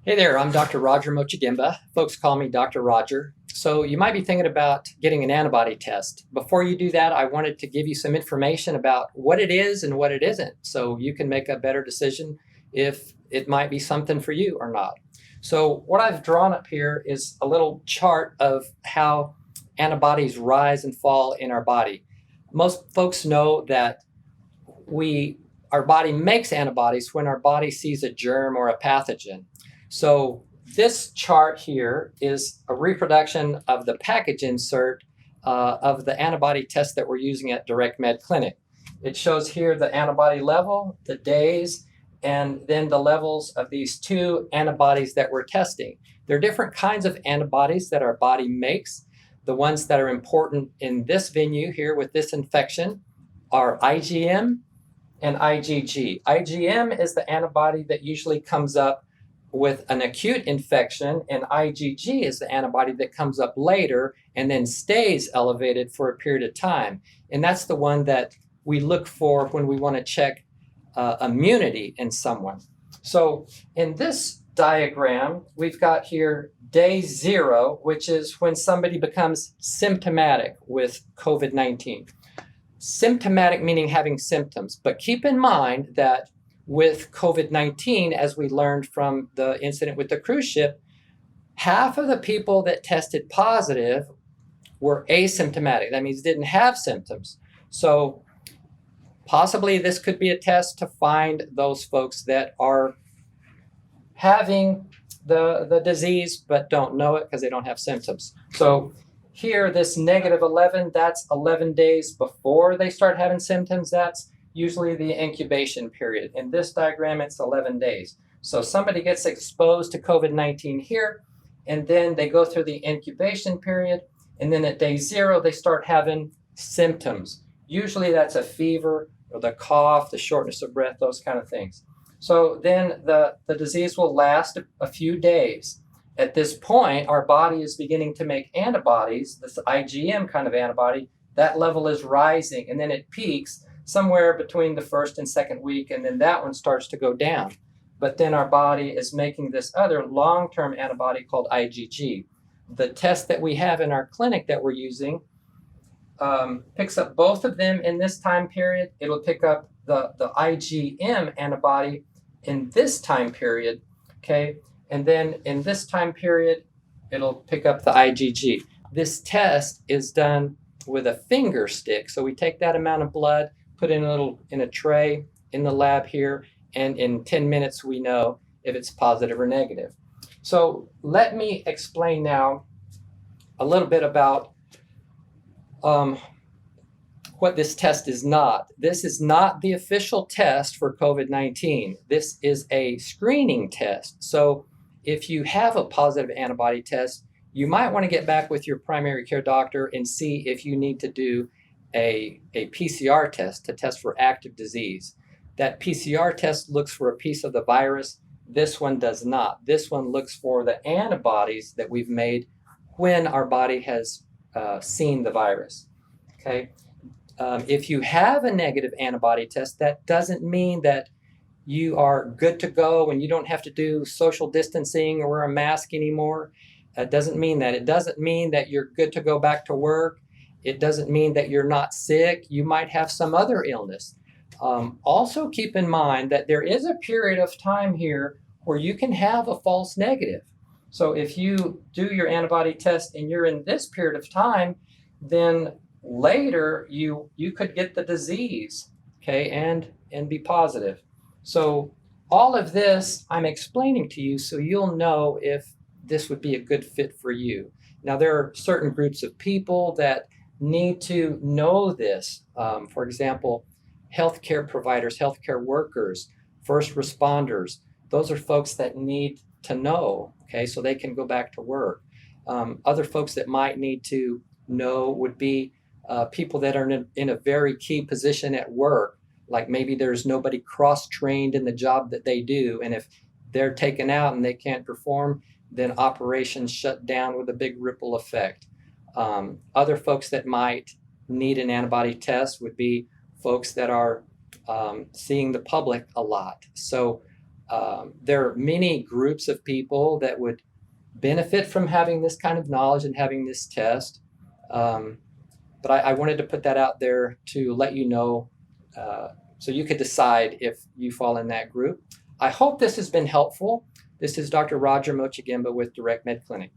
Hey there, I'm Dr. Roger Mochigimba. Folks call me Dr. Roger. So you might be thinking about getting an antibody test. Before you do that, I wanted to give you some information about what it is and what it isn't, so you can make a better decision if it might be something for you or not. So what I've drawn up here is a little chart of how antibodies rise and fall in our body. Most folks know that our body makes antibodies when our body sees a germ or a pathogen. So this chart here is a reproduction of the package insert of the antibody test that we're using at Direct Med Clinic. It shows here the antibody level, the days, and then the levels of these two antibodies that we're testing. There are different kinds of antibodies that our body makes. The ones that are important in this venue here with this infection are IgM and IgG. IgM is the antibody that usually comes up with an acute infection, and IgG is the antibody that comes up later and then stays elevated for a period of time. And that's the one that we look for when we want to check immunity in someone. So in this diagram, we've got here day 0, which is when somebody becomes symptomatic with COVID-19. Symptomatic meaning having symptoms, but keep in mind that with COVID-19, as we learned from the incident with the cruise ship, half of the people that tested positive were asymptomatic. That means didn't have symptoms. So possibly this could be a test to find those folks that are having the disease but don't know it because they don't have symptoms. So here, this -11, that's 11 days before they start having symptoms. That's usually the incubation period. In this diagram, it's 11 days. So somebody gets exposed to COVID-19 here, and then they go through the incubation period, and then at day 0, they start having symptoms. Usually that's a fever, or the cough, the shortness of breath, those kind of things. So then the disease will last a few days. At this point, our body is beginning to make antibodies, this IgM kind of antibody. That level is rising, and then it peaks somewhere between the first and second week, and then that one starts to go down. But then our body is making this other long-term antibody called IgG. The test that we have in our clinic that we're using picks up both of them in this time period. It'll pick up the IgM antibody in this time period, okay? And then in this time period, it'll pick up the IgG. This test is done with a finger stick. So we take that amount of blood, put it in a tray in the lab here, and in 10 minutes we know if it's positive or negative. So let me explain now a little bit about what this test is not. This is not the official test for COVID-19. This is a screening test. So if you have a positive antibody test, you might want to get back with your primary care doctor and see if you need to do a PCR test to test for active disease. That PCR test looks for a piece of the virus. This one does not. This one looks for the antibodies that we've made when our body has seen the virus. Okay. If you have a negative antibody test, that doesn't mean that you are good to go and you don't have to do social distancing or wear a mask anymore. It doesn't mean that. It doesn't mean that you're good to go back to work. It doesn't mean that you're not sick. You might have some other illness. Also keep in mind that there is a period of time here where you can have a false negative. So if you do your antibody test and you're in this period of time, then later you could get the disease, okay, and be positive. So all of this I'm explaining to you so you'll know if this would be a good fit for you. Now, there are certain groups of people that need to know this. For example, healthcare providers, healthcare workers, first responders. Those are folks that need to know, okay, so they can go back to work. Other folks that might need to know would be people that are in a very key position at work, like maybe there's nobody cross-trained in the job that they do, and if they're taken out and they can't perform, then operations shut down with a big ripple effect. Other folks that might need an antibody test would be folks that are seeing the public a lot. So There are many groups of people that would benefit from having this kind of knowledge and having this test. But I wanted to put that out there to let you know so you could decide if you fall in that group. I hope this has been helpful. This is Dr. Roger Mochigimba with Direct Med Clinic.